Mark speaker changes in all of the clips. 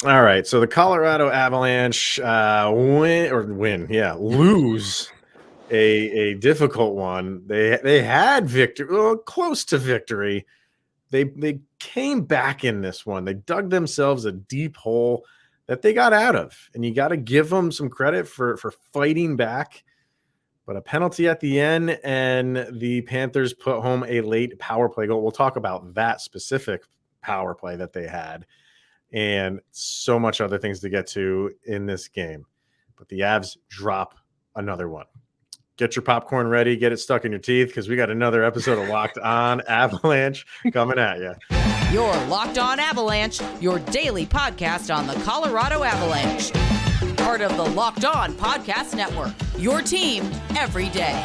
Speaker 1: All right, so the Colorado Avalanche lose a difficult one. They had victory, well, close to victory. They came back in this one. They dug themselves a deep hole that they got out of, and you got to give them some credit for fighting back. But a penalty at the end, and the Panthers put home a late power play goal. We'll talk about that specific power play that they had, and so much other things to get to in this game. But the Avs drop another one. Get your popcorn ready, get it stuck in your teeth, because we got another episode of Locked On Avalanche coming at you.
Speaker 2: You're Locked On Avalanche, your daily podcast on the Colorado Avalanche. Part of the Locked On Podcast Network, your team every day.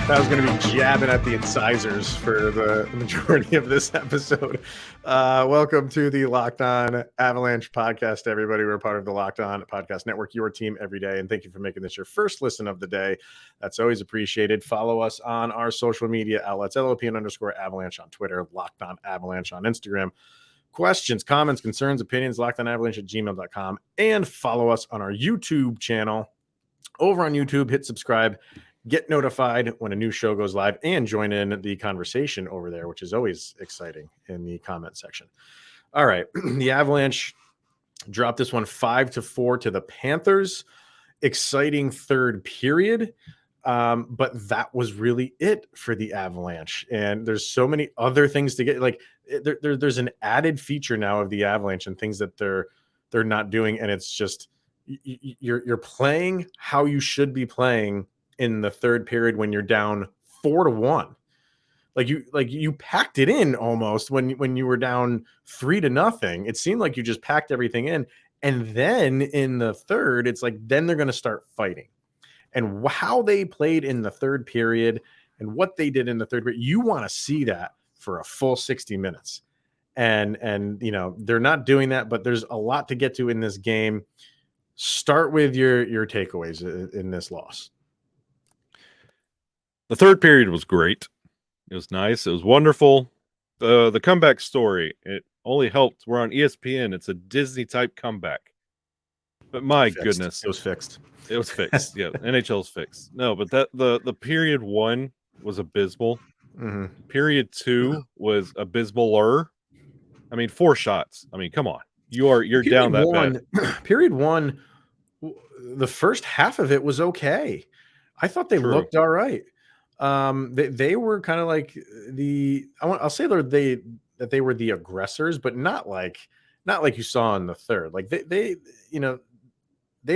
Speaker 1: I was going to be jabbing at the incisors for the majority of this episode. Welcome to the Locked On Avalanche podcast, everybody. We're part of the Locked On Podcast Network, your team every day. And thank you for making this your first listen of the day. That's always appreciated. Follow us on our social media outlets, LOPN_Avalanche on Twitter, Locked On Avalanche on Instagram. Questions, comments, concerns, opinions, lockedonavalanche@gmail.com. And follow us on our YouTube channel. Over on YouTube, hit subscribe. Get notified when a new show goes live and join in the conversation over there, which is always exciting in the comment section. All right. The Avalanche dropped this one 5-4 to the Panthers. Exciting third period. But that was really it for the Avalanche. And there's so many other things to get. Like there's an added feature now of the Avalanche and things that they're not doing. And it's just you're playing how you should be playing in the third period when you're down 4-1. Like you packed it in almost when you were down 3-0. It seemed like you just packed everything in. And then in the third, it's like, then they're going to start fighting. And how they played in the third period and what they did in the third period, you want to see that for a full 60 minutes. And you know, they're not doing that, but there's a lot to get to in this game. Start with your takeaways in this loss.
Speaker 3: The third period was great. It was nice. It was wonderful. The comeback story, it only helped. We're on ESPN. It's a Disney-type comeback. But my goodness.
Speaker 1: It was fixed.
Speaker 3: It was fixed. Yeah, NHL's fixed. No, but the period one was abysmal.
Speaker 1: Mm-hmm.
Speaker 3: Period two was abysmaler. I mean, 4 shots. I mean, come on. You're period down that bad.
Speaker 1: Period one, the first half of it was okay. I thought they looked all right. They were kind of like I'll say that they were the aggressors, but not like you saw in the third. Like they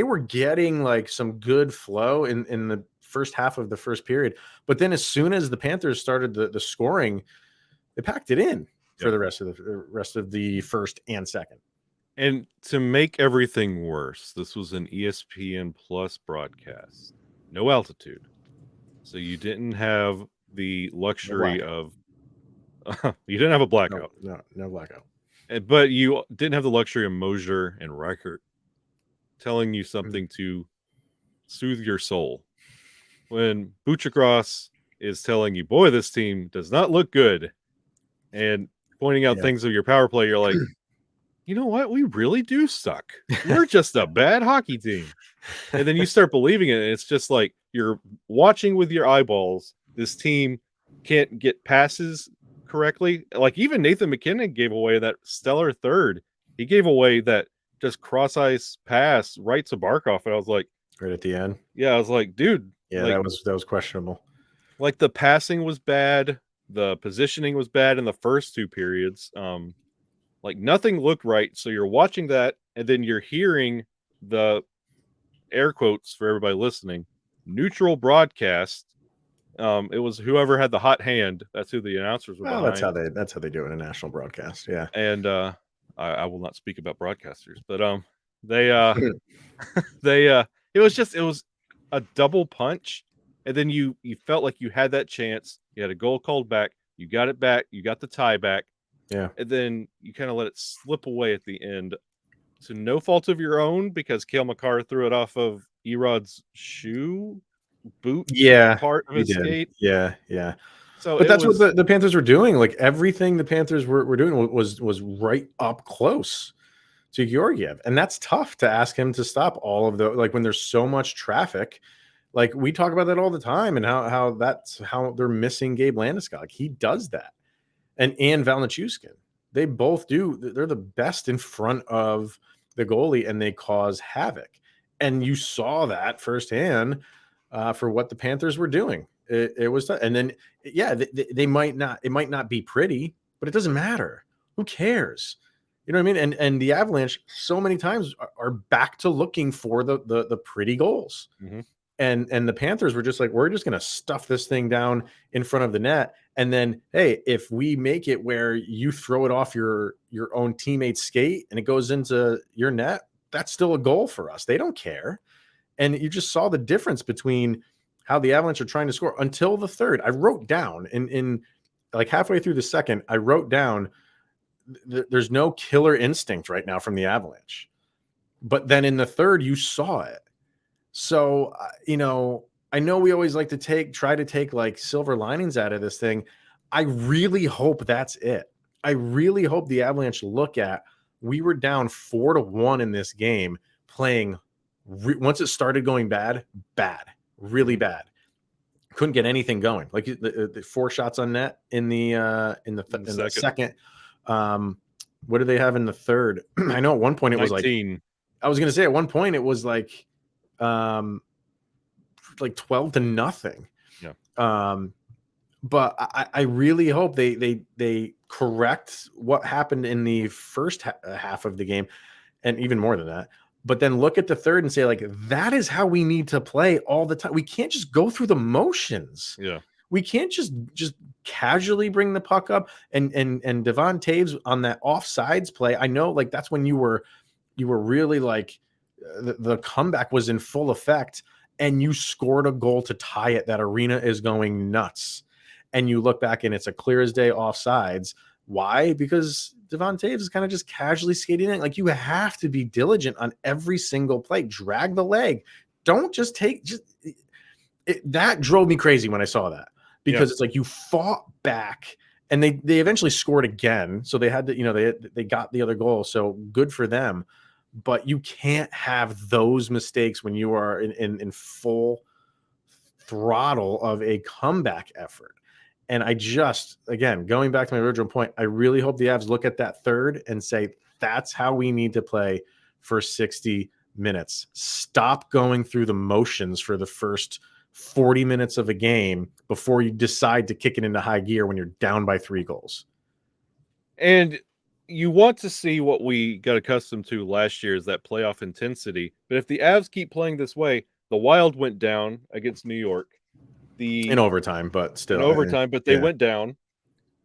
Speaker 1: were getting like some good flow in the first half of the first period, but then as soon as the Panthers started the scoring, they packed it in for the rest of the first and second.
Speaker 3: And to make everything worse, this was an ESPN Plus broadcast, no altitude. So you didn't have the luxury of you didn't have a blackout.
Speaker 1: No blackout.
Speaker 3: But you didn't have the luxury of Mosier and Reichert telling you something to soothe your soul. When Buchacross is telling you, boy, this team does not look good, and pointing out things of your power play, you're like, you know what? We really do suck. We're just a bad hockey team. And then you start believing it, and it's just like you're watching with your eyeballs. This team can't get passes correctly. Like even Nathan McKinnon gave away that stellar third. He gave away that just cross-ice pass right to Barkov, and I was like,
Speaker 1: right at the end.
Speaker 3: Yeah, I was like, dude.
Speaker 1: Yeah,
Speaker 3: like,
Speaker 1: that was questionable.
Speaker 3: Like the passing was bad. The positioning was bad in the first 2 periods. Like nothing looked right. So you're watching that, and then you're hearing the air quotes for everybody listening, neutral broadcast. It was whoever had the hot hand. That's who the announcers were.
Speaker 1: Well, that's how they do it in a national broadcast. Yeah.
Speaker 3: And I will not speak about broadcasters, but it was a double punch, and then you felt like you had that chance. You had a goal called back. You got it back. You got the tie back.
Speaker 1: Yeah.
Speaker 3: And then you kind of let it slip away at the end to no fault of your own, because Cale Makar threw it off of Erod's boot part of his skate.
Speaker 1: Yeah.
Speaker 3: So
Speaker 1: But
Speaker 3: it
Speaker 1: that's
Speaker 3: was,
Speaker 1: what the Panthers were doing. Like everything the Panthers were doing was right up close to Georgiev. And that's tough to ask him to stop all of the, like when there's so much traffic. Like we talk about that all the time and how that's how they're missing Gabe Landeskog. He does that. And Valnichuskin. They both do. They're the best in front of the goalie and they cause havoc. And you saw that firsthand for what the Panthers were doing. It was, and then yeah, they might not. It might not be pretty, but it doesn't matter. Who cares? You know what I mean? And the Avalanche so many times are back to looking for the pretty goals.
Speaker 3: Mhm.
Speaker 1: And the Panthers were just like, we're just going to stuff this thing down in front of the net. And then, hey, if we make it where you throw it off your own teammate's skate and it goes into your net, that's still a goal for us. They don't care. And you just saw the difference between how the Avalanche are trying to score until the third. I wrote down in like halfway through the second, I wrote down there's no killer instinct right now from the Avalanche. But then in the third, you saw it. So, I know we always like to try to take like silver linings out of this thing. I really hope that's it. I really hope the Avalanche look at, we were down 4-1 in this game playing. Once it started going bad, really bad. Couldn't get anything going. Like the 4 shots on net in the second. What do they have in the third? I know at one point it was
Speaker 3: 19.
Speaker 1: like, I was going to say at one point it was like 12-0.
Speaker 3: Yeah.
Speaker 1: But I really hope they correct what happened in the first half of the game, and even more than that. But then look at the third and say, like, that is how we need to play all the time. We can't just go through the motions.
Speaker 3: Yeah.
Speaker 1: We can't just casually bring the puck up and Devon Taves on that offsides play. I know, like, that's when you were really like the comeback was in full effect and you scored a goal to tie it. That arena is going nuts. And you look back and it's a clear as day offsides. Why? Because Devon Taves is kind of just casually skating in. Like, you have to be diligent on every single play. Drag the leg. Don't just take that drove me crazy when I saw that, because it's like you fought back and they eventually scored again. So they had to, they got the other goal. So good for them. But you can't have those mistakes when you are in full throttle of a comeback effort. And I just, again, going back to my original point, I really hope the Avs look at that third and say, that's how we need to play for 60 minutes. Stop going through the motions for the first 40 minutes of a game before you decide to kick it into high gear when you're down by 3 goals.
Speaker 3: And you want to see what we got accustomed to last year, is that playoff intensity. But if the Avs keep playing this way, the Wild went down against New York. In
Speaker 1: overtime, but still.
Speaker 3: They went down.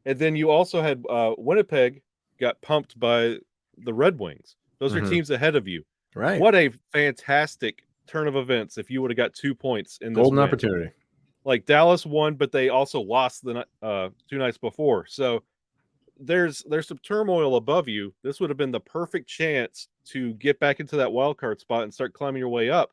Speaker 3: And then you also had Winnipeg got pumped by the Red Wings. Those are teams ahead of you.
Speaker 1: Right.
Speaker 3: What a fantastic turn of events if you would have got 2 points in this
Speaker 1: golden
Speaker 3: win.
Speaker 1: Opportunity.
Speaker 3: Like, Dallas won, but they also lost the 2 nights before. So there's some turmoil above you. This would have been the perfect chance to get back into that wild card spot and start climbing your way up.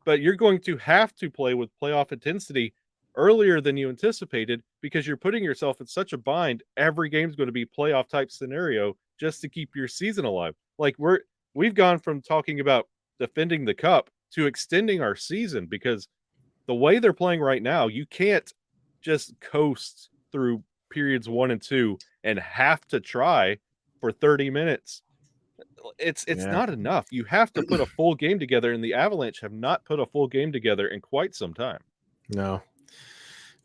Speaker 3: But you're going to have to play with playoff intensity earlier than you anticipated, because you're putting yourself in such a bind. Every game's going to be playoff type scenario just to keep your season alive. Like, we've gone from talking about defending the cup to extending our season, because the way they're playing right now, you can't just coast through periods 1 and 2 and have to try for 30 minutes. It's not enough. You have to put a full game together, and the Avalanche have not put a full game together in quite some time.
Speaker 1: No,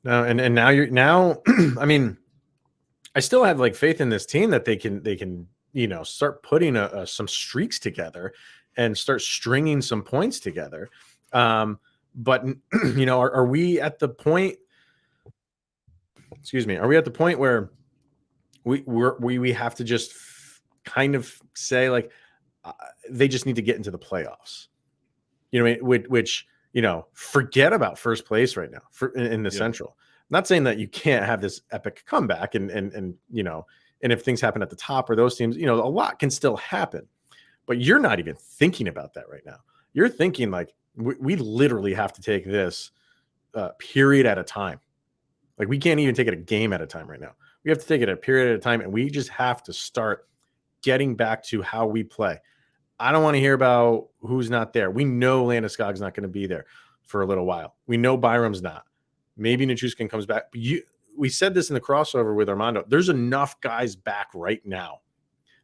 Speaker 1: and now I mean, I still have like faith in this team that they can start putting some streaks together and start stringing some points together. But are we at the point? Excuse me. Are we at the point where we have to just kind of say, like, they just need to get into the playoffs? Which forget about first place right now in the Central. I'm not saying that you can't have this epic comeback and if things happen at the top or those teams, a lot can still happen, but you're not even thinking about that right now. You're thinking like, we literally have to take this period at a time. Like, we can't even take it a game at a time right now. We have to take it a period at a time, and we just have to start getting back to how we play. I don't want to hear about who's not there. We know Landeskog's not going to be there for a little while. We know Byram's not. Maybe Nichushkin comes back. But we said this in the crossover with Armando. There's enough guys back right now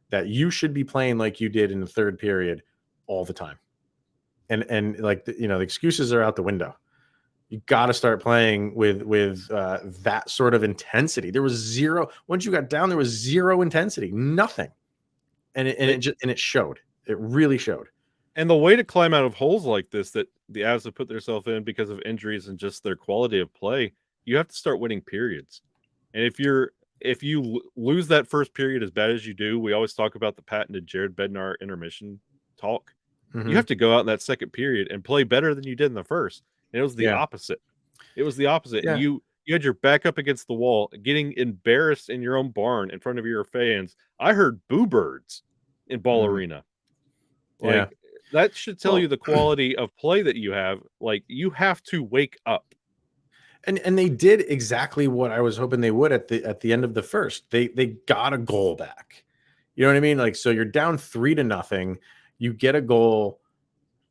Speaker 1: that you should be playing like you did in the third period all the time. And like, the excuses are out the window. You got to start playing with that sort of intensity. There was zero. Once you got down, there was zero intensity, nothing, and it showed. It really showed.
Speaker 3: And the way to climb out of holes like this that the Avs have put themselves in because of injuries and just their quality of play, you have to start winning periods. And if you lose that first period as bad as you do, we always talk about the patented Jared Bednar intermission talk.
Speaker 1: Mm-hmm.
Speaker 3: You have to go out in that second period and play better than you did in the first. And it was the opposite. It was the opposite.
Speaker 1: Yeah.
Speaker 3: And you had your back up against the wall, getting embarrassed in your own barn in front of your fans. I heard boo birds in Ball Arena. Like, that should tell you the quality of play that you have. Like, you have to wake up.
Speaker 1: And they did exactly what I was hoping they would at the end of the first. They got a goal back. You know what I mean? Like, so you're down 3-0. You get a goal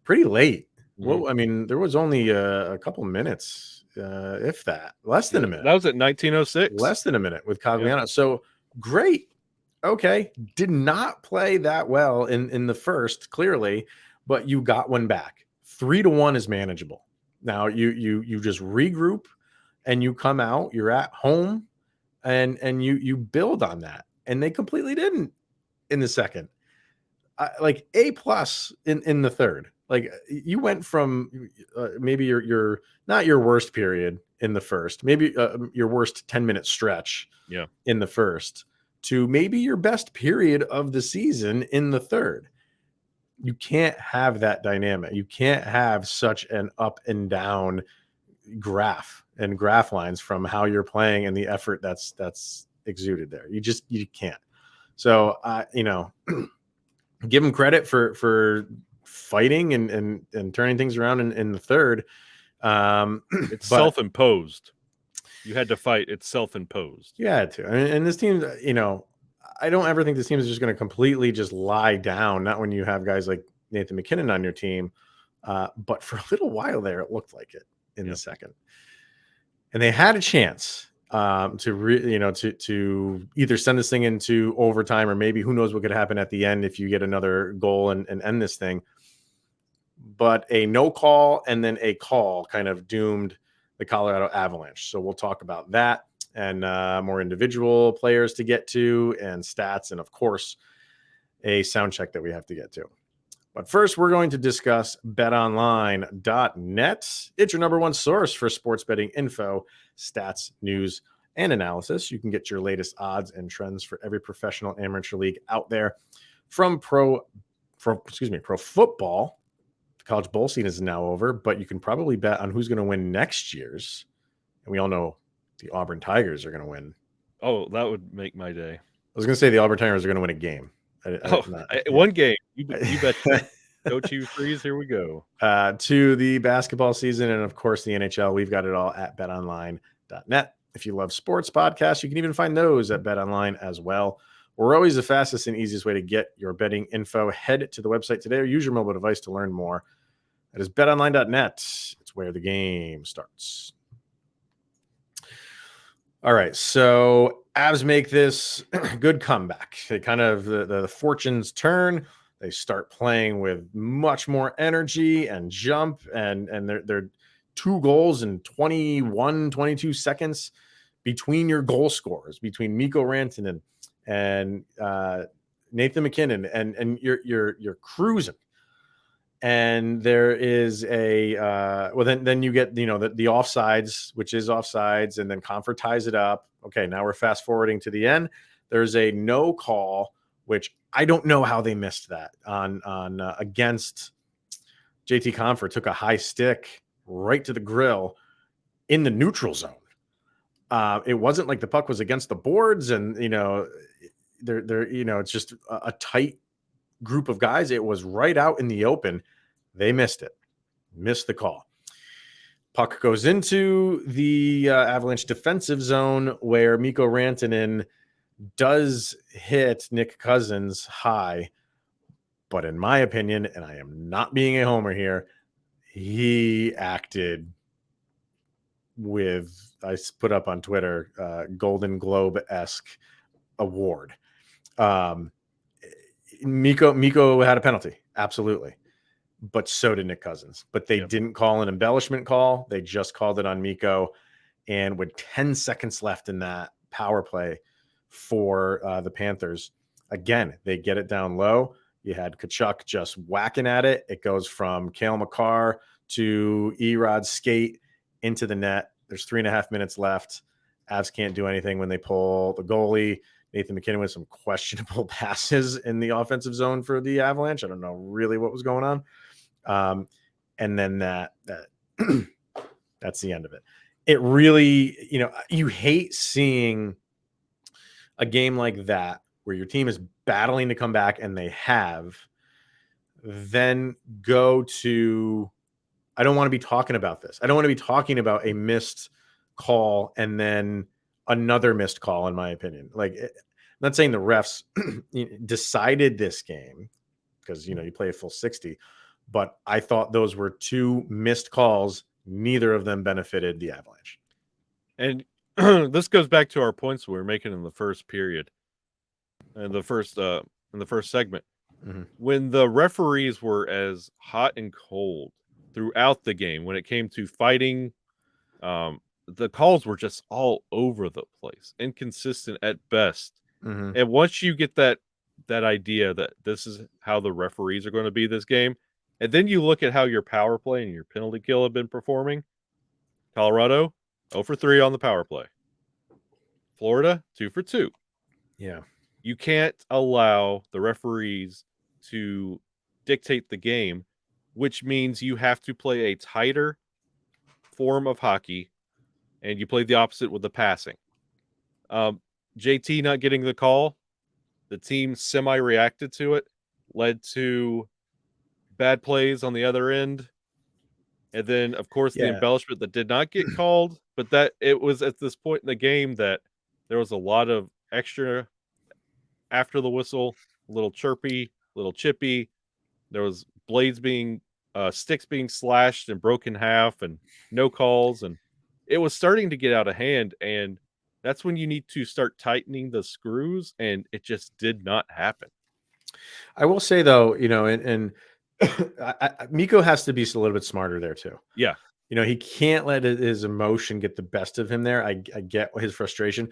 Speaker 1: pretty late. Well, I mean, there was only a couple minutes, if that, less than a minute.
Speaker 3: That was at 1906.
Speaker 1: Less than a minute with Cogliano. So great. Okay. Did not play that well in the first, clearly, but you got one back. 3-1 is manageable. Now you just regroup and you come out, you're at home, and you build on that. And they completely didn't in the second. Like A+ in the third. Like, you went from maybe your not your worst period in the first, maybe your worst 10-minute stretch in the first, to maybe your best period of the season in the third. You can't have that dynamic. You can't have such an up and down graph lines from how you're playing and the effort that's exuded there. You can't. So give them credit for fighting and turning things around in the third.
Speaker 3: It's self-imposed. You had to fight. It's self-imposed.
Speaker 1: You had to. And this team, I don't ever think this team is just going to completely just lie down. Not when you have guys like Nathan McKinnon on your team. But for a little while there, it looked like it in the second. And they had a chance to either send this thing into overtime, or maybe who knows what could happen at the end if you get another goal and end this thing. But a no call and then a call kind of doomed the Colorado Avalanche. So we'll talk about that and more individual players to get to, and stats, and of course a sound check that we have to get to. But first, we're going to discuss betonline.net. It's your number one source for sports betting info, stats, news, and analysis. You can get your latest odds and trends for every professional amateur league out there. From pro football. The college bowl season is now over, but you can probably bet on who's going to win next year's. And we all know the Auburn Tigers are going to win.
Speaker 3: Oh, that would make my day.
Speaker 1: I was going to say the Auburn Tigers are going to win a game.
Speaker 3: One game. You bet. Go Chiefs Freeze. Here we go.
Speaker 1: To the basketball season and, of course, the NHL. We've got it all at betonline.net. If you love sports podcasts, you can even find those at BetOnline as well. We're always the fastest and easiest way to get your betting info. Head to the website today or use your mobile device to learn more. That is betonline.net. It's where the game starts. All right, so Avs make this good comeback. They kind of the fortunes turn. They start playing with much more energy and jump, and they're 2 goals in 22 seconds between your goal scorers, between Mikko Rantanen and Nathan McKinnon, and you're cruising. And there is a then you get the offsides, which is offsides, and then Compher ties it up. Okay, now we're fast forwarding to the end. There's a no call, which I don't know how they missed that on against JT Compher. Took a high stick right to the grill in the neutral zone. It wasn't like the puck was against the boards, and it's just a tight group of guys. It was right out in the open. They missed the call. Puck goes into the Avalanche defensive zone where Mikko Rantanen does hit Nick Cousins high. But in my opinion, and I am not being a homer here, he acted with, I put up on Twitter, Golden Globe-esque award. Mikko had a penalty, absolutely. But so did Nick Cousins. But they didn't call an embellishment call. They just called it on Mikko. And with 10 seconds left in that power play for the Panthers, again, they get it down low. You had Tkachuk just whacking at it. It goes from Cale Makar to Erod's skate into the net. There's 3.5 minutes left. Avs can't do anything when they pull the goalie. Nathan McKinnon with some questionable passes in the offensive zone for the Avalanche. I don't know really what was going on. And then that that's the end of it. It really, you hate seeing a game like that where your team is battling to come back and they have, then go to, I don't want to be talking about this. I don't want to be talking about a missed call and then another missed call, in my opinion. Like, I'm not saying the refs decided this game because, you play a full 60, but I thought those were two missed calls. Neither of them benefited the Avalanche.
Speaker 3: And this goes back to our points we were making in the first period and the first segment.
Speaker 1: Mm-hmm.
Speaker 3: When the referees were as hot and cold throughout the game, when it came to fighting, the calls were just all over the place, inconsistent at best.
Speaker 1: Mm-hmm.
Speaker 3: And once you get that idea that this is how the referees are going to be this game, and then you look at how your power play and your penalty kill have been performing. Colorado 0 for 3 on the power play. Florida 2 for 2.
Speaker 1: Yeah.
Speaker 3: You can't allow the referees to dictate the game, which means you have to play a tighter form of hockey, and you play the opposite with the passing. JT not getting the call, the team semi-reacted to it, led to bad plays on the other end. And then, of course, the embellishment that did not get called, but that it was at this point in the game that there was a lot of extra after the whistle, a little chirpy, a little chippy. There was sticks being slashed and broken half and no calls. And it was starting to get out of hand. And that's when you need to start tightening the screws. And it just did not happen.
Speaker 1: I will say, though, and Mikko has to be a little bit smarter there, too.
Speaker 3: Yeah.
Speaker 1: He can't let his emotion get the best of him there. I get his frustration.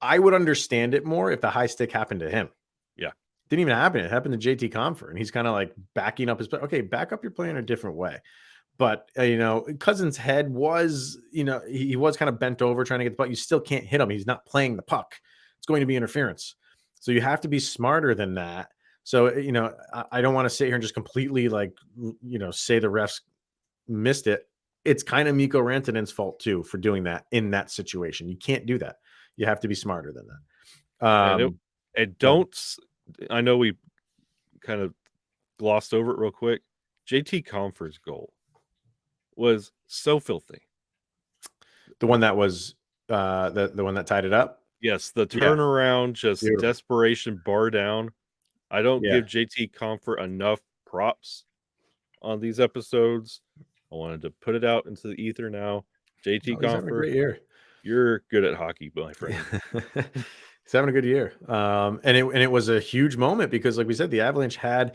Speaker 1: I would understand it more if the high stick happened to him.
Speaker 3: Yeah.
Speaker 1: Didn't even happen. It happened to JT Compher, and he's kind of like backing up his play. Okay, back up your play in a different way. But, Cousins' head was, he was kind of bent over trying to get the puck. You still can't hit him. He's not playing the puck. It's going to be interference. So you have to be smarter than that. So, I don't want to sit here and just completely say the refs missed it. It's kind of Mikko Rantanen's fault too for doing that in that situation. You can't do that. You have to be smarter than that.
Speaker 3: I know we kind of glossed over it real quick. JT Compher's goal was so filthy.
Speaker 1: The one that was the one that tied it up.
Speaker 3: Yes, the turnaround, just beautiful. Desperation, bar down. I don't give JT Compher enough props on these episodes. I wanted to put it out into the ether now. JT Compher,
Speaker 1: great year.
Speaker 3: You're good at hockey, my friend.
Speaker 1: He's having a good year. And it was a huge moment because, like we said, the Avalanche had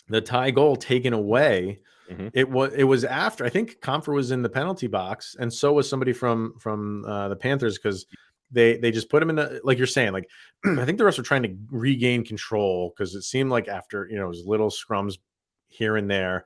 Speaker 1: the tie goal taken away. Mm-hmm. It was after, I think Compher was in the penalty box, and so was somebody from the Panthers, because they just put him in the, like you're saying, like I think the refs were trying to regain control because it seemed like after it was little scrums here and there.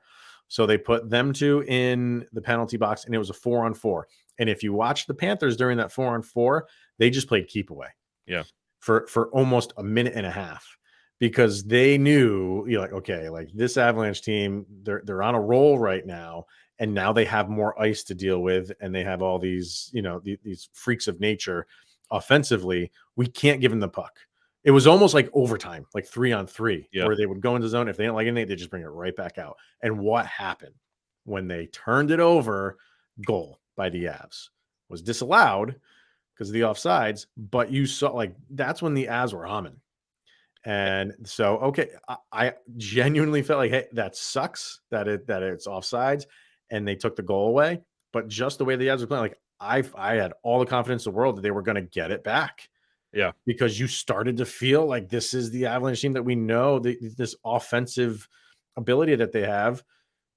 Speaker 1: So they put them two in the penalty box, and it was a 4-on-4. And if you watch the Panthers during that 4-on-4, they just played keep away.
Speaker 3: Yeah.
Speaker 1: For almost a minute and a half, because they knew, okay, like this Avalanche team, they're on a roll right now, and now they have more ice to deal with, and they have all these, these freaks of nature offensively. We can't give them the puck. It was almost like overtime, like 3-on-3, where they would go into zone. If they didn't like anything, they just bring it right back out. And what happened? when they turned it over, goal by the Avs. Was disallowed because of the offsides, but you saw like that's when the Avs were humming. And so, okay, I genuinely felt like, hey, that sucks that it's offsides and they took the goal away. But just the way the Avs were playing, like I had all the confidence in the world that they were going to get it back.
Speaker 3: Yeah.
Speaker 1: Because you started to feel like this is the Avalanche team that we know, this offensive ability that they have.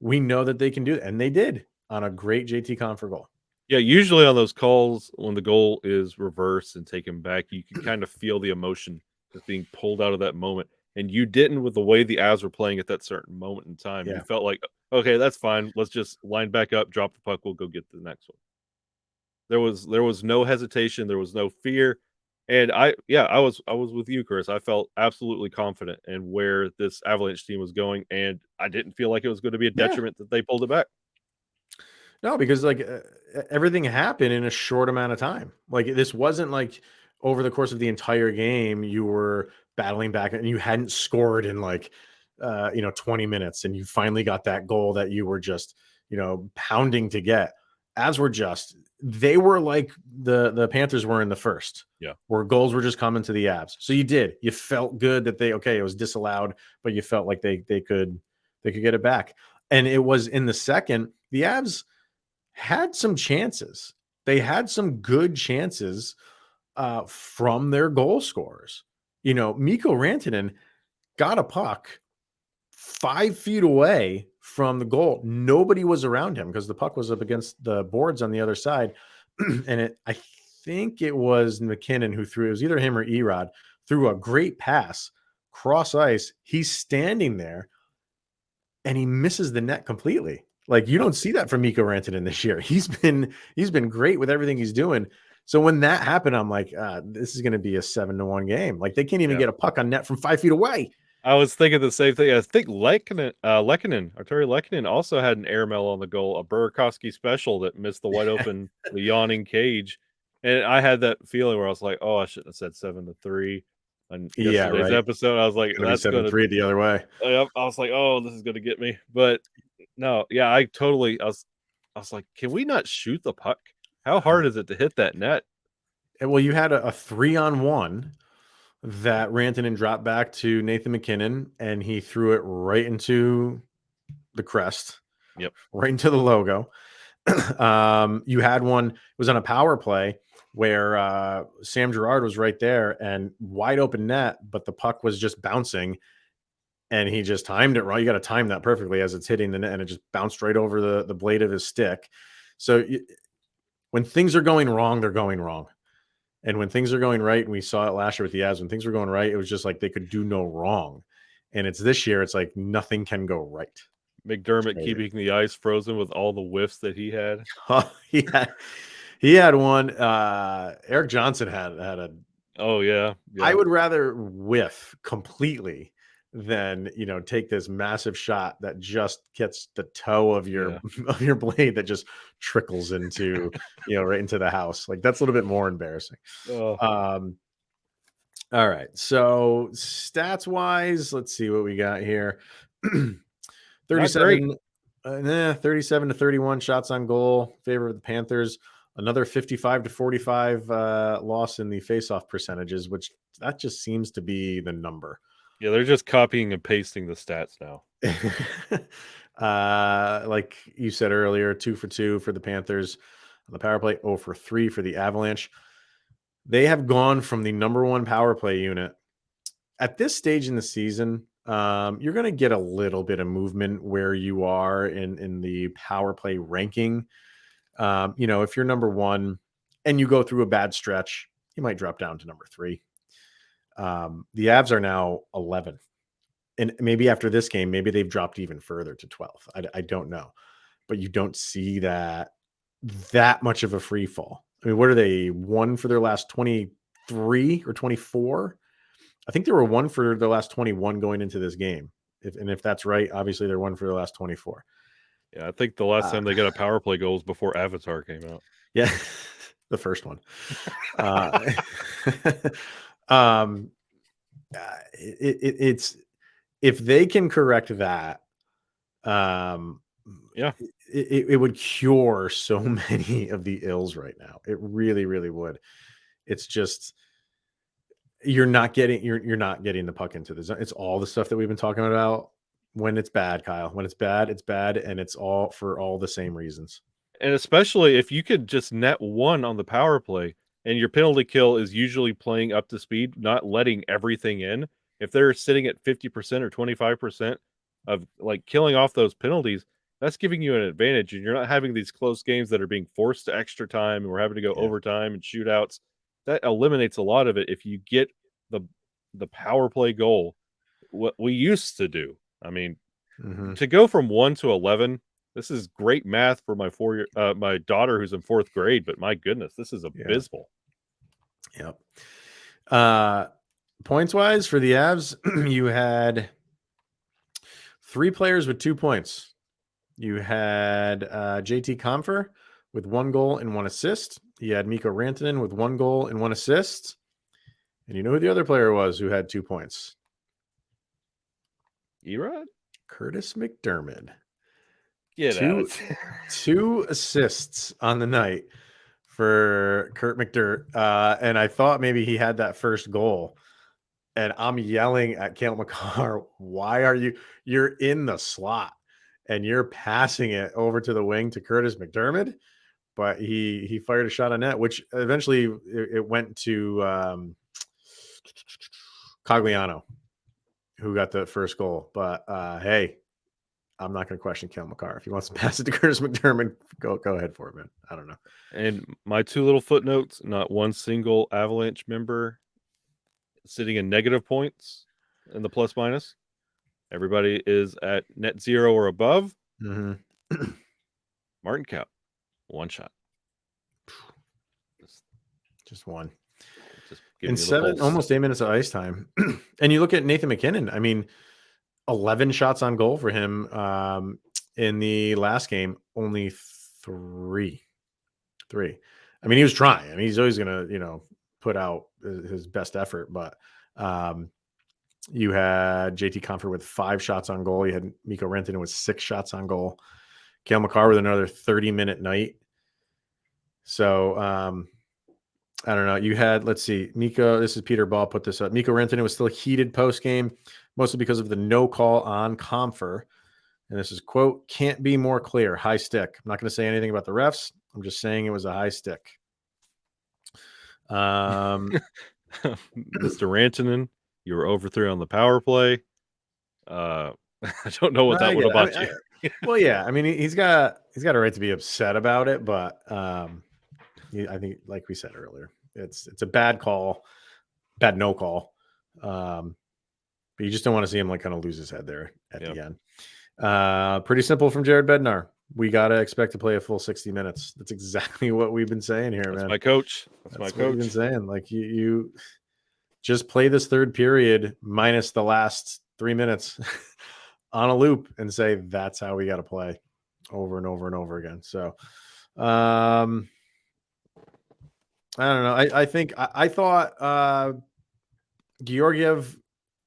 Speaker 1: We know that they can do it. And they did on a great JT Compher goal.
Speaker 3: Yeah, usually on those calls, when the goal is reversed and taken back, you can kind of feel the emotion that's being pulled out of that moment. And you didn't with the way the Avs were playing at that certain moment in time.
Speaker 1: Yeah.
Speaker 3: You felt like, okay, that's fine. Let's just line back up, drop the puck. We'll go get the next one. There was no hesitation. There was no fear. And I was with you, Chris. I felt absolutely confident in where this Avalanche team was going, and I didn't feel like it was going to be a detriment that they pulled it back.
Speaker 1: No, because like everything happened in a short amount of time. Like this wasn't like over the course of the entire game you were battling back and you hadn't scored in like 20 minutes and you finally got that goal that you were just pounding to get. As were just they were like the Panthers were in the first.
Speaker 3: Yeah.
Speaker 1: Where goals were just coming to the Avs. So you felt good that it was disallowed, but you felt like they could get it back. And it was in the second, the Avs had some chances. They had some good chances from their goal scorers. Mikko Rantanen got a puck 5 feet away from the goal. Nobody was around him because the puck was up against the boards on the other side. And I think it was McKinnon who threw, it was either him or Erod, threw a great pass cross ice. He's standing there and he misses the net completely. Like you don't see that from Mikko Rantanen this year. He's been great with everything he's doing. So when that happened, I'm like, this is going to be a 7-1 game. Like they can't even get a puck on net from 5 feet away.
Speaker 3: I was thinking the same thing. I think Arturi Lehkonen also had an airmail on the goal, a Burakovsky special that missed the wide open, the yawning cage. And I had that feeling where I was like, oh, I shouldn't have said 7-3 on yesterday's episode. I was like,
Speaker 1: that's going to be 7-3 the other way.
Speaker 3: I was like, oh, this is going to get me. But no, yeah, I was like, can we not shoot the puck? How hard is it to hit that net?
Speaker 1: Well, you had a 3-on-1 that Rantanen dropped back to Nathan McKinnon, and he threw it right into the crest.
Speaker 3: Yep.
Speaker 1: Right into the logo. You had one, it was on a power play where Sam Girard was right there and wide open net, but the puck was just bouncing and he just timed it right. You got to time that perfectly as it's hitting the net and it just bounced right over the blade of his stick. So when things are going wrong, they're going wrong. And when things are going right, and we saw it last year with the Avs, when things were going right, it was just like they could do no wrong. And it's this year, it's like nothing can go right.
Speaker 3: McDermott keeping the ice frozen with all the whiffs that he had.
Speaker 1: He had one. Eric Johnson had a.
Speaker 3: Oh yeah.
Speaker 1: I would rather whiff completely than take this massive shot that just gets the toe of your blade that just trickles into right into the house. Like that's a little bit more embarrassing. All right, so stats wise, let's see what we got here. 37 to 31 shots on goal, favor of the Panthers. Another 55 to 45 loss in the faceoff percentages, which that just seems to be the number.
Speaker 3: Yeah, they're just copying and pasting the stats now.
Speaker 1: Like you said earlier, 2 for 2 for the Panthers on the power play, 0 for 3 for the Avalanche. They have gone from the number 1 power play unit. At this stage in the season, you're going to get a little bit of movement where you are in the power play ranking. If you're number 1 and you go through a bad stretch, you might drop down to number 3. The Avs are now 11, and maybe after this game, maybe they've dropped even further to 12. I don't know, but you don't see that much of a free fall. I mean, what are they, 1 for their last 23 or 24? I think they were 1 for their last 21 going into this game. If that's right, obviously they're 1 for their last 24.
Speaker 3: Yeah, I think the last time they got a power play goal was before Avatar came out.
Speaker 1: Yeah, the first one. It's if they can correct that, it would cure so many of the ills right now. It really, really would. It's just you're not getting the puck into the zone. It's all the stuff that we've been talking about. When it's bad, Kyle. When it's bad, and it's all for all the same reasons.
Speaker 3: And especially if you could just net one on the power play and your penalty kill is usually playing up to speed, not letting everything in. If they're sitting at 50% or 25% of like killing off those penalties, that's giving you an advantage. And you're not having these close games that are being forced to extra time and we're having to go overtime and shootouts. That eliminates a lot of it if you get the power play goal, what we used to do. I mean, to go from 1 to 11, this is great math for my my daughter who's in 4th grade, but my goodness, this is abysmal.
Speaker 1: Yep. Points wise for the Avs, you had 3 players with 2 points. You had JT Compher with 1 goal and 1 assist. You had Mikko Rantanen with 1 goal and 1 assist. And you know who the other player was who had 2 points?
Speaker 3: Erod?
Speaker 1: Curtis McDermott.
Speaker 3: Get out.
Speaker 1: 2 assists on the night for Kurt McDirt. And I thought maybe he had that first goal. And I'm yelling at Cale Makar, why are you're in the slot and you're passing it over to the wing to Curtis McDermott? But he fired a shot on net, which eventually it went to Cogliano, who got the first goal. But hey, I'm not going to question Cale Makar. If he wants to pass it to Curtis McDermott, go ahead for it, man. I don't know.
Speaker 3: And my 2 little footnotes: not one single Avalanche member sitting in negative points in the plus minus. Everybody is at net 0 or above. Martin Kaut, 1 shot.
Speaker 1: Just 1.
Speaker 3: In
Speaker 1: 7, almost 8 minutes of ice time. And you look at Nathan McKinnon. I mean, 11 shots on goal for him in the last game, only 3. I mean, he was trying. I mean, he's always going to, put out his best effort. But you had JT Compher with 5 shots on goal. You had Mikko Rantanen with 6 shots on goal. Cale Makar with another 30-minute night. So I don't know. You had, let's see, Mikko. This is Peter Ball put this up. Mikko Rantanen was still heated post game, mostly because of the no call on Compher. And this is, quote, can't be more clear. High stick. I'm not going to say anything about the refs. I'm just saying it was a high stick.
Speaker 3: Mr. Rantanen, you were over 3 on the power play. I don't know what that would about you.
Speaker 1: Well, yeah. I mean, he's got a right to be upset about it, but I think, like we said earlier, it's a bad call, bad no call. But you just don't want to see him like kind of lose his head there at the end. Pretty simple from Jared Bednar. We got to expect to play a full 60 minutes. That's exactly what we've been saying here,
Speaker 3: That's
Speaker 1: man.
Speaker 3: my coach.
Speaker 1: That's my coach. What we've been saying. Like you just play this third period minus the last 3 minutes on a loop and say, that's how we got to play over and over and over again. So, I don't know. I think I thought Georgiev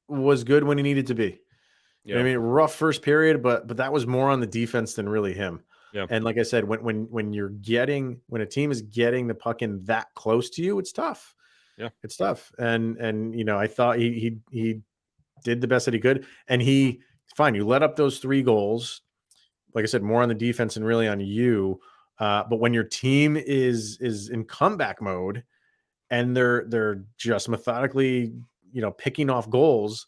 Speaker 1: was good when he needed to be. Yeah. I mean, rough first period, but that was more on the defense than really him. Yeah. And like I said, when a team is getting the puck in that close to you, it's tough.
Speaker 3: Yeah,
Speaker 1: it's tough. And I thought he did the best that he could, and fine. You let up those 3 goals. Like I said, more on the defense and really on you. But when your team is in comeback mode and they're just methodically, picking off goals,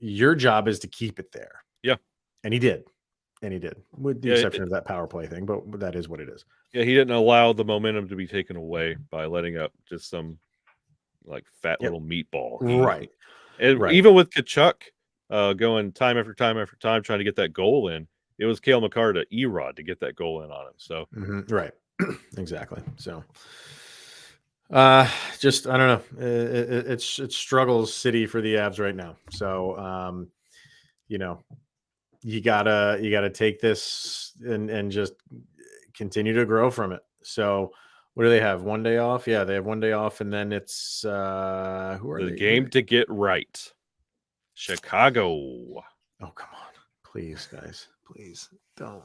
Speaker 1: your job is to keep it there.
Speaker 3: Yeah.
Speaker 1: And he did. With the exception of that power play thing, but that is what it is.
Speaker 3: Yeah, he didn't allow the momentum to be taken away by letting up just some like fat little meatball.
Speaker 1: Right.
Speaker 3: And even with Tkachuk going time after time after time trying to get that goal in, it was Cale Makar to Erod to get that goal in on him. So
Speaker 1: right. Exactly. So just I don't know. It's struggles city for the Avs right now. So you gotta take this and just continue to grow from it. So what do they have? 1 day off? Yeah, they have 1 day off, and then it's who are
Speaker 3: the game to get right. Chicago.
Speaker 1: Oh, come on. Please, guys. Please don't.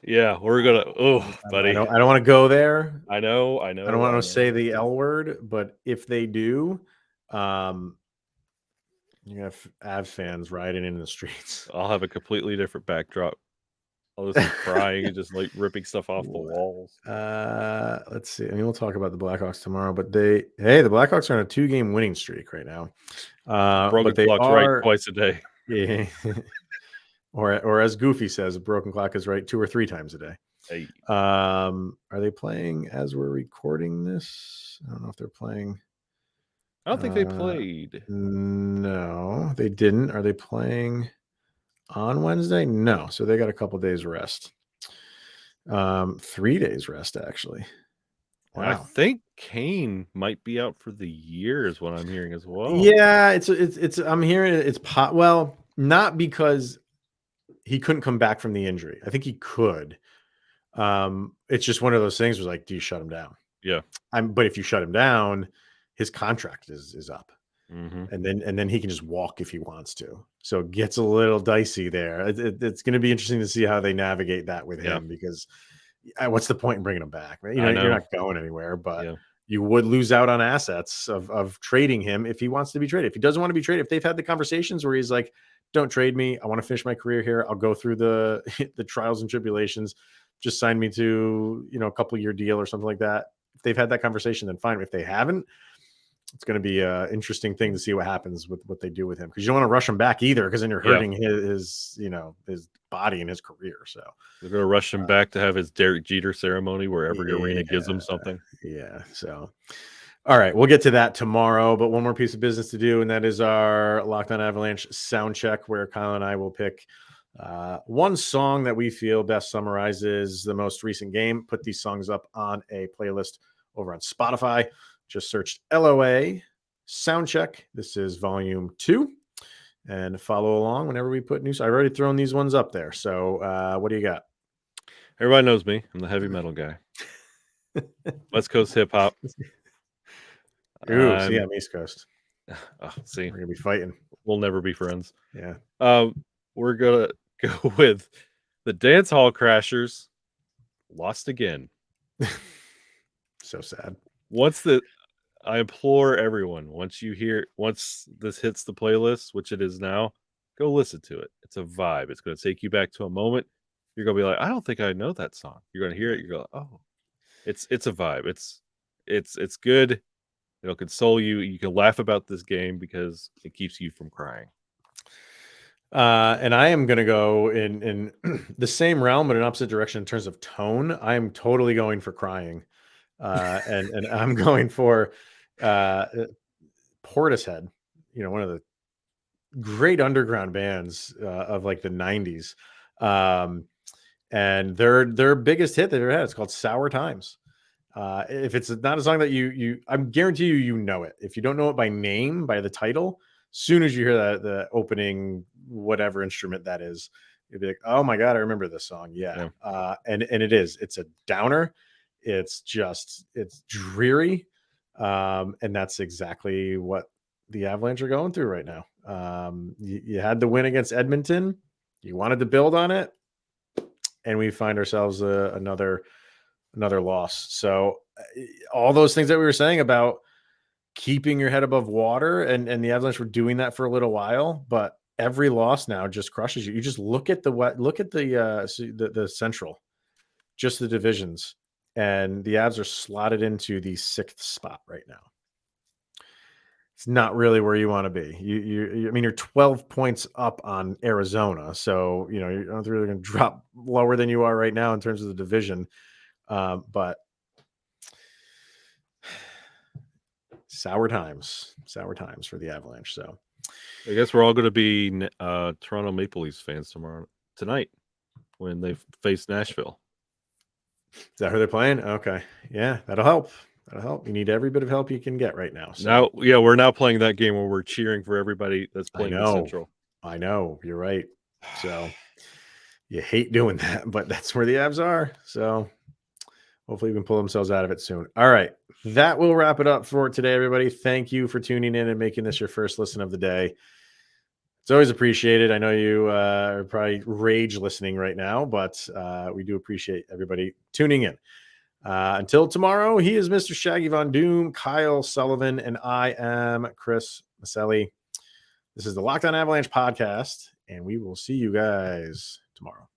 Speaker 3: Yeah, we're gonna. Oh, buddy.
Speaker 1: I don't want to go there.
Speaker 3: I know.
Speaker 1: I don't want to say the L word, but if they do, you have Avs fans riding in the streets.
Speaker 3: I'll have a completely different backdrop. I'll just be crying and just like ripping stuff off the walls.
Speaker 1: Let's see. I mean, we'll talk about the Blackhawks tomorrow, but the Blackhawks are on a 2-game winning streak right now.
Speaker 3: Broken
Speaker 1: but they
Speaker 3: clock's
Speaker 1: are
Speaker 3: right twice a day.
Speaker 1: Yeah. or as Goofy says, a broken clock is right 2 or 3 times a day.
Speaker 3: Hey.
Speaker 1: Are they playing as we're recording this? I don't know if they're playing.
Speaker 3: I don't think they played.
Speaker 1: No, they didn't. Are they playing on Wednesday? No. So they got a couple days rest. 3 days rest, actually.
Speaker 3: Wow. I think Kane might be out for the year, is what I'm hearing as well.
Speaker 1: Yeah, it's. I'm hearing it's well, not because he couldn't come back from the injury. I think he could. It's just one of those things. Was like, do you shut him down?
Speaker 3: Yeah.
Speaker 1: But if you shut him down, his contract is up,
Speaker 3: mm-hmm.
Speaker 1: and then he can just walk if he wants to. So it gets a little dicey there. It's going to be interesting to see how they navigate that with him, because what's the point in bringing him back? Right? You're not going anywhere, but you would lose out on assets of trading him if he wants to be traded. If he doesn't want to be traded, if they've had the conversations where he's like, don't trade me, I want to finish my career here, I'll go through the trials and tribulations, just sign me to a couple year deal or something like that. If they've had that conversation, then fine. If they haven't, it's going to be an interesting thing to see what happens with what they do with him, because you don't want to rush him back either, because then you're hurting his body and his career. So
Speaker 3: they're going to rush him back to have his Derek Jeter ceremony where every arena gives him something.
Speaker 1: Yeah. So, all right, we'll get to that tomorrow, but one more piece of business to do, and that is our Locked On Avalanche sound check, where Kyle and I will pick one song that we feel best summarizes the most recent game. Put these songs up on a playlist over on Spotify. Just searched LOA Soundcheck. This is volume 2, and follow along whenever we put news. I've already thrown these ones up there. So what do you got?
Speaker 3: Everybody knows me. I'm the heavy metal guy. West Coast hip hop.
Speaker 1: Ooh, see, I'm East Coast.
Speaker 3: See,
Speaker 1: we're gonna be fighting.
Speaker 3: We'll never be friends.
Speaker 1: Yeah.
Speaker 3: We're gonna go with the Dance Hall Crashers. Lost Again.
Speaker 1: So sad.
Speaker 3: I implore everyone, once this hits the playlist, which it is now, go listen to it. It's a vibe. It's going to take you back to a moment. You're going to be like, I don't think I know that song. You're going to hear it. You're going, oh, it's a vibe. It's good. It'll console you. You can laugh about this game because it keeps you from crying.
Speaker 1: And I am going to go in the same realm, but in opposite direction in terms of tone. I am totally going for crying. And I'm going for Portishead, one of the great underground bands of like the 90s. And their biggest hit they've ever had, it's called Sour Times. If it's not a song that I guarantee you know it. If you don't know it by name, by the title, soon as you hear the opening, whatever instrument that is, you'll be like, oh my God, I remember this song. Yeah. And it's a downer. It's dreary. And that's exactly what the Avalanche are going through right now. You had the win against Edmonton. You wanted to build on it, and we find ourselves another loss. So all those things that we were saying about keeping your head above water, and the Avalanche were doing that for a little while, but every loss now just crushes you. You just look at the Central, just the divisions, and the Avs are slotted into the 6th spot right now. It's not really where you want to be. You're 12 points up on Arizona, so you're not really going to drop lower than you are right now in terms of the division. But sour times for the Avalanche. So
Speaker 3: I guess we're all going to be Toronto Maple Leafs fans tonight when they face Nashville.
Speaker 1: Is that who they're playing? Okay. Yeah, that'll help. You need every bit of help you can get right now. So.
Speaker 3: Now, we're now playing that game where we're cheering for everybody that's playing the Central.
Speaker 1: I know. You're right. So you hate doing that, but that's where the Avs are. So hopefully we can pull themselves out of it soon. All right. That will wrap it up for today, everybody. Thank you for tuning in and making this your first listen of the day. It's always appreciated. I know you are probably rage listening right now, but we do appreciate everybody tuning in. Until tomorrow, he is Mr. Shaggy Von Doom, Kyle Sullivan, and I am Chris Maselli. This is the Locked On Avalanche podcast, and we will see you guys tomorrow.